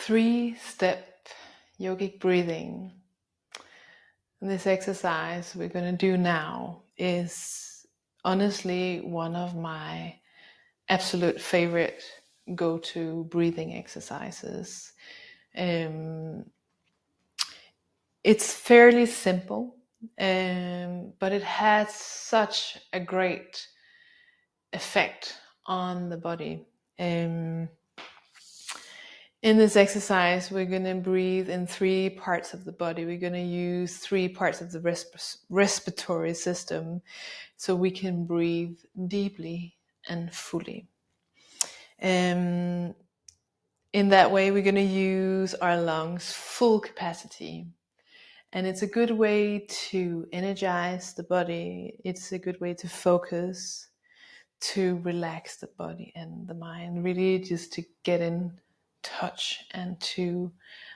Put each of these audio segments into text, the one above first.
3-step yogic breathing. And this exercise we're going to do now is honestly one of my absolute favorite go-to breathing exercises. It's fairly simple, but it has such a great effect on the body. In this exercise, we're going to breathe in 3 parts of the body. We're going to use 3 parts of the respiratory system so we can breathe deeply and fully. In that way, we're going to use our lungs full capacity. And it's a good way to energize the body. It's a good way to focus, to relax the body and the mind, really just to get in touch and to,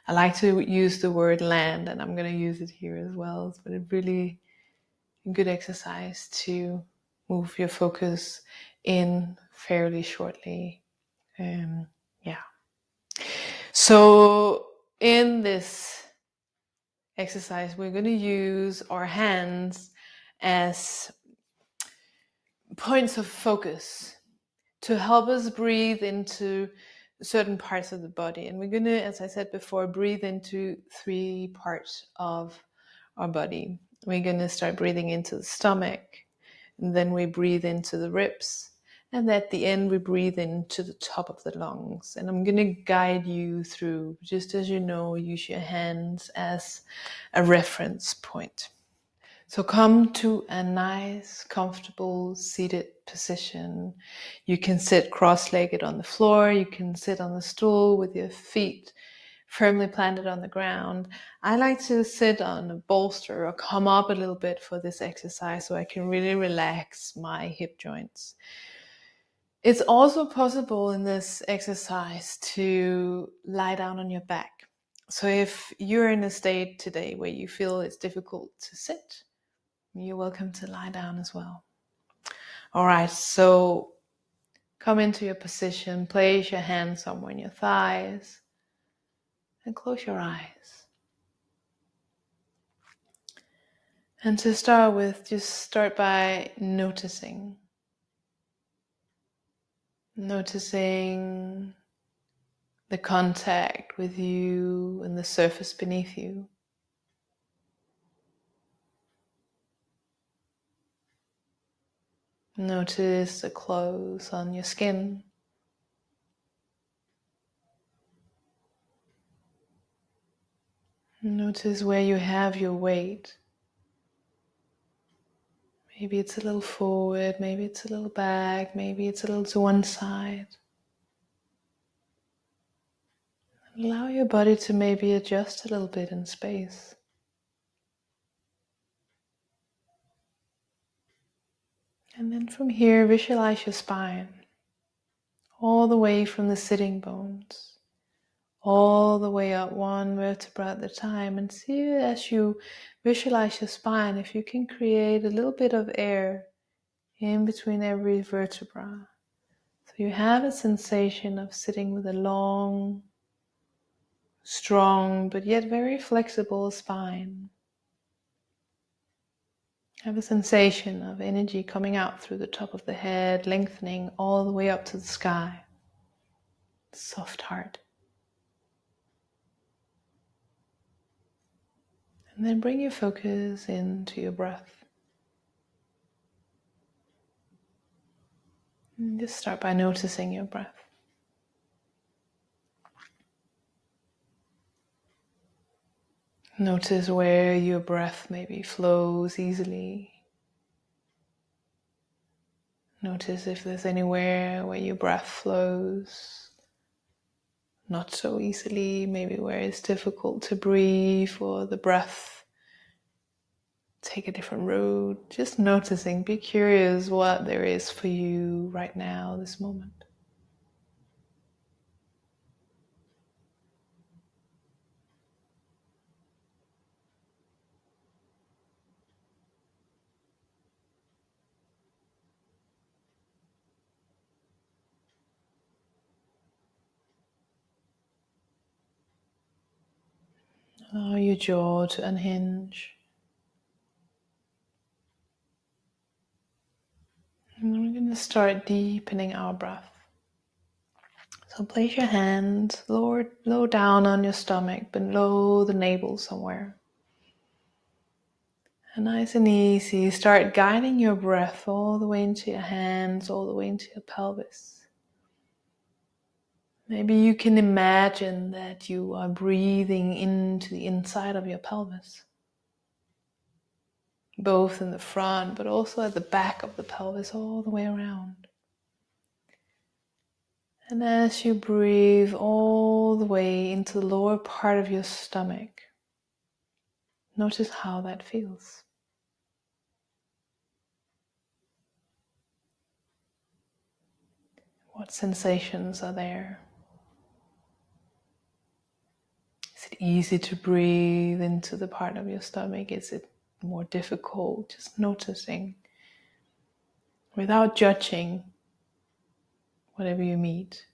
I like to use the word land, and I'm going to use it here as well, but it's really a good exercise to move your focus in fairly shortly. So in this exercise, we're going to use our hands as points of focus to help us breathe into certain parts of the body. And we're going to, as I said before, breathe into 3 parts of our body. We're going to start breathing into the stomach, and then we breathe into the ribs, and at the end we breathe into the top of the lungs. And I'm going to guide you through, just as you know, use your hands as a reference point. So come to a nice, comfortable, seated position. You can sit cross-legged on the floor. You can sit on the stool with your feet firmly planted on the ground. I like to sit on a bolster or come up a little bit for this exercise so I can really relax my hip joints. It's also possible in this exercise to lie down on your back. So if you're in a state today where you feel it's difficult to sit, you're welcome to lie down as well. All right, so come into your position, place your hands somewhere in your thighs, and close your eyes. And to start with, just start by noticing. Noticing the contact with you and the surface beneath you. Notice the clothes on your skin. Notice where you have your weight. Maybe it's a little forward, maybe it's a little back, maybe it's a little to one side. Allow your body to maybe adjust a little bit in space. And then from here, visualize your spine, all the way from the sitting bones, all the way up one vertebra at a time, and see as you visualize your spine, if you can create a little bit of air in between every vertebra. So you have a sensation of sitting with a long, strong, but yet very flexible spine. Have a sensation of energy coming out through the top of the head, lengthening all the way up to the sky. Soft heart. And then bring your focus into your breath. And just start by noticing your breath. Notice where your breath maybe flows easily. Notice if there's anywhere where your breath flows not so easily, maybe where it's difficult to breathe or the breath take a different route. Just noticing, be curious what there is for you right now, this moment. Allow your jaw to unhinge. And then we're going to start deepening our breath. So place your hands low down on your stomach, below the navel somewhere. And nice and easy, start guiding your breath all the way into your hands, all the way into your pelvis. Maybe you can imagine that you are breathing into the inside of your pelvis, both in the front, but also at the back of the pelvis, all the way around. And as you breathe all the way into the lower part of your stomach, notice how that feels. What sensations are there? Is it easy to breathe into the part of your stomach? Is it more difficult? Just noticing without judging whatever you meet.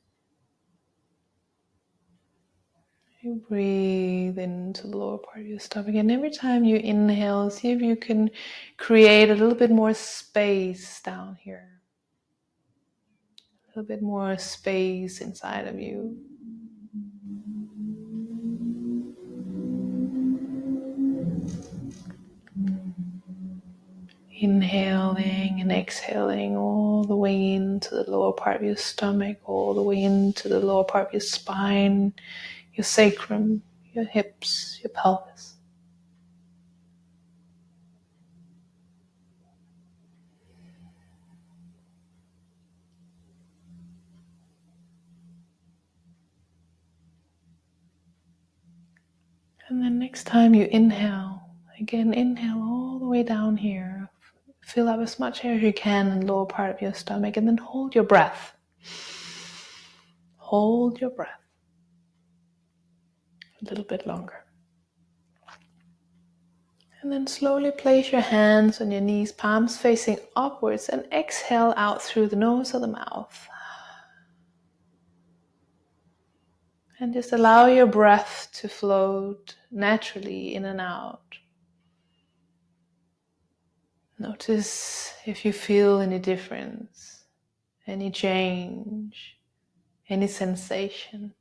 You breathe into the lower part of your stomach, and every time you inhale, see if you can create a little bit more space down here. A little bit more space inside of you. Inhaling and exhaling all the way into the lower part of your stomach, all the way into the lower part of your spine, your sacrum, your hips, your pelvis. And then next time you inhale, again inhale all the way down here. Fill up as much air as you can in the lower part of your stomach, and then hold your breath. Hold your breath a little bit longer. And then slowly place your hands on your knees, palms facing upwards, and exhale out through the nose or the mouth. And just allow your breath to float naturally in and out. Notice if you feel any difference, any change, any sensation.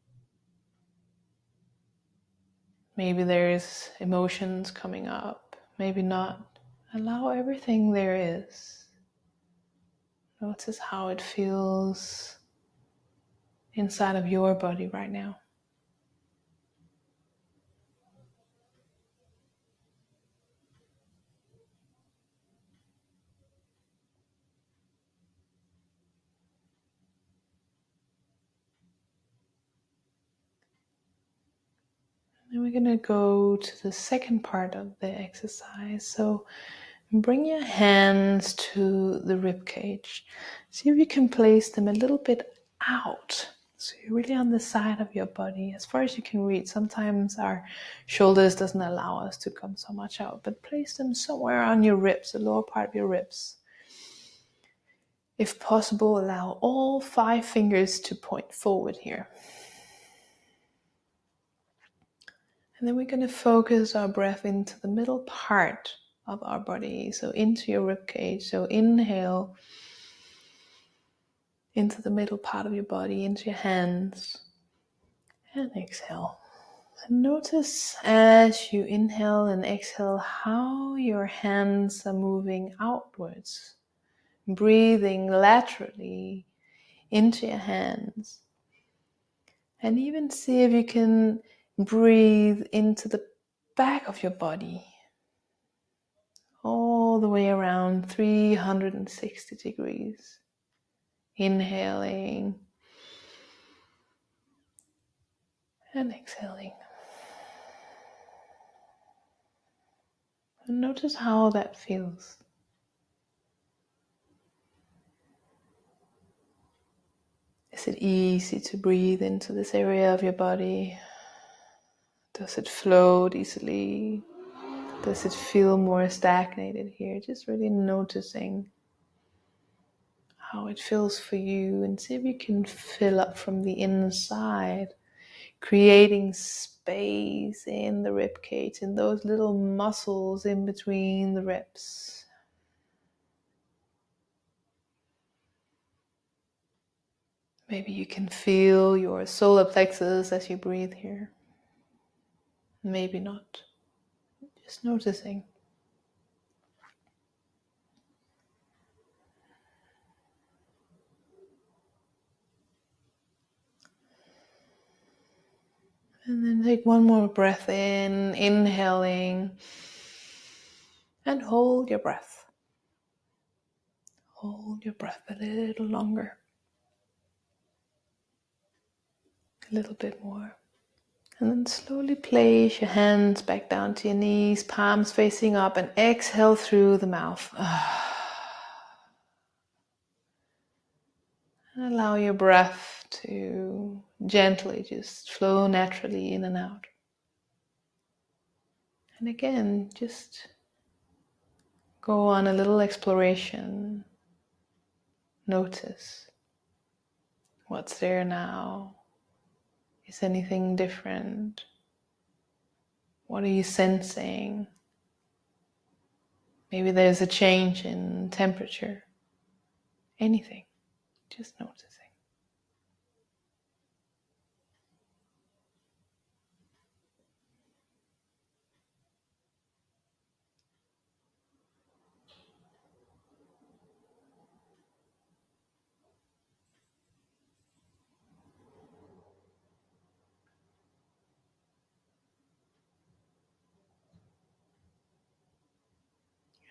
Maybe there's emotions coming up, maybe not. Allow everything there is. Notice how it feels inside of your body right now. And we're going to go to the second part of the exercise. So bring your hands to the rib cage. See if you can place them a little bit out. So you're really on the side of your body, as far as you can reach. Sometimes our shoulders doesn't allow us to come so much out, but place them somewhere on your ribs, the lower part of your ribs. If possible, allow all 5 fingers to point forward here. And then we're going to focus our breath into the middle part of our body, so into your rib cage. So inhale into the middle part of your body, into your hands, and exhale. And notice as you inhale and exhale how your hands are moving outwards, breathing laterally into your hands. And even see if you can breathe into the back of your body, all the way around 360 degrees. Inhaling and exhaling. And notice how that feels. Is it easy to breathe into this area of your body? Does it float easily? Does it feel more stagnated here? Just really noticing how it feels for you, and see if you can fill up from the inside, creating space space in the rib cage, in those little muscles in between the ribs. Maybe you can feel your solar plexus as you breathe here. Maybe not. Just noticing. And then take one more breath in, inhaling, and hold your breath. Hold your breath a little longer. A little bit more. And then slowly place your hands back down to your knees, palms facing up, and exhale through the mouth. And allow your breath to gently just flow naturally in and out. And again, just go on a little exploration. Notice what's there now. Is anything different? What are you sensing? Maybe there's a change in temperature. Anything. Just noticing.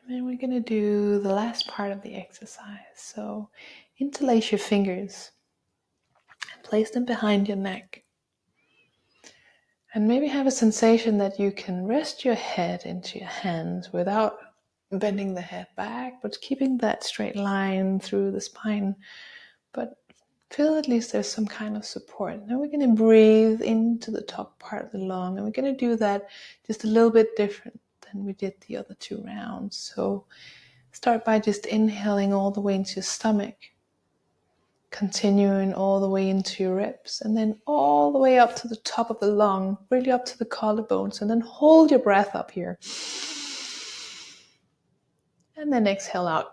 And then we're going to do the last part of the exercise. So interlace your fingers and place them behind your neck. And maybe have a sensation that you can rest your head into your hands without bending the head back, but keeping that straight line through the spine. But feel at least there's some kind of support. Now we're going to breathe into the top part of the lung, and we're going to do that just a little bit different than we did the other 2 rounds. So start by just inhaling all the way into your stomach, continuing all the way into your ribs, and then all the way up to the top of the lung, really up to the collarbones, and then hold your breath up here. And then exhale out.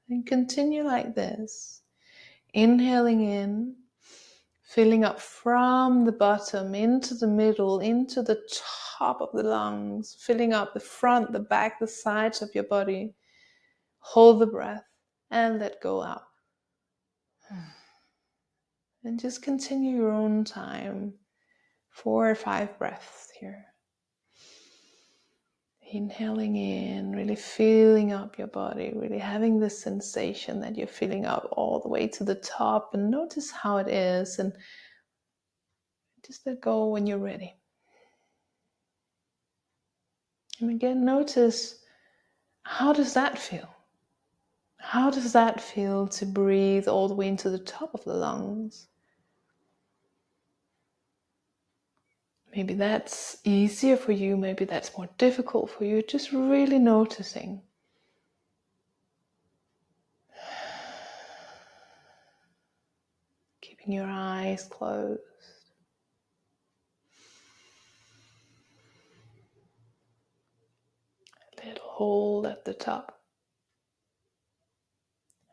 And continue like this. Inhaling in, filling up from the bottom into the middle, into the top of the lungs, filling up the front, the back, the sides of your body. Hold the breath and let go out. And just continue your own time. 4 or 5 breaths here. Inhaling in, really filling up your body, really having this sensation that you're filling up all the way to the top, and notice how it is, and just let go when you're ready. And again, notice, how does that feel? How does that feel to breathe all the way into the top of the lungs? Maybe that's easier for you, maybe that's more difficult for you. Just really noticing. Keeping your eyes closed. A little hold at the top.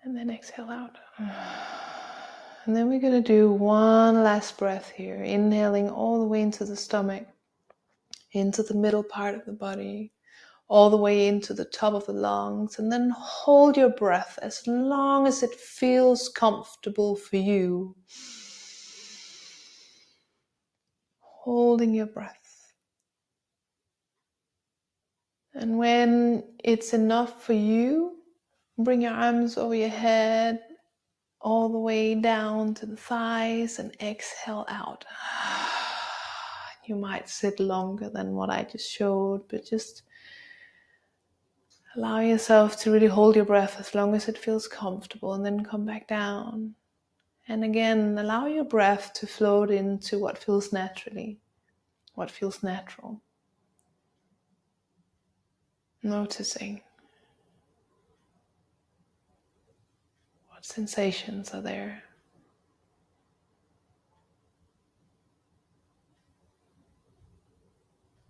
And then exhale out. And then we're going to do one last breath here. Inhaling all the way into the stomach, into the middle part of the body, all the way into the top of the lungs. And then hold your breath as long as it feels comfortable for you. Holding your breath. And when it's enough for you, bring your arms over your head, all the way down to the thighs, and exhale out. You might sit longer than what I just showed, but just allow yourself to really hold your breath as long as it feels comfortable, and then come back down. And again, allow your breath to float into what feels naturally, what feels natural. Noticing what sensations are there.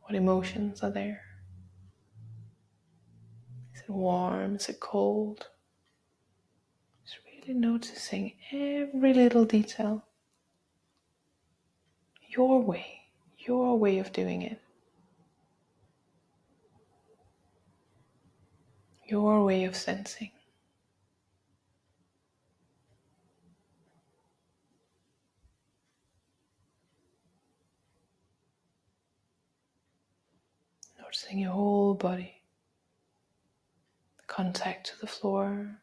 What emotions are there? Is it warm? Is it cold? Just really noticing every little detail. Your way of doing it. Your way of sensing. Noticing your whole body. The contact to the floor.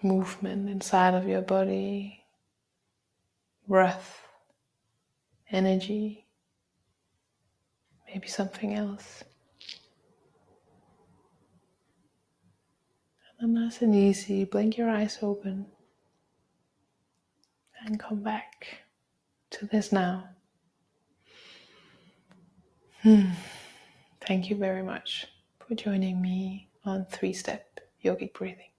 Movement inside of your body. Breath. Energy. Maybe something else. And then nice and easy, blink your eyes open. And come back to this now. Thank you very much for joining me on 3-step yogic breathing.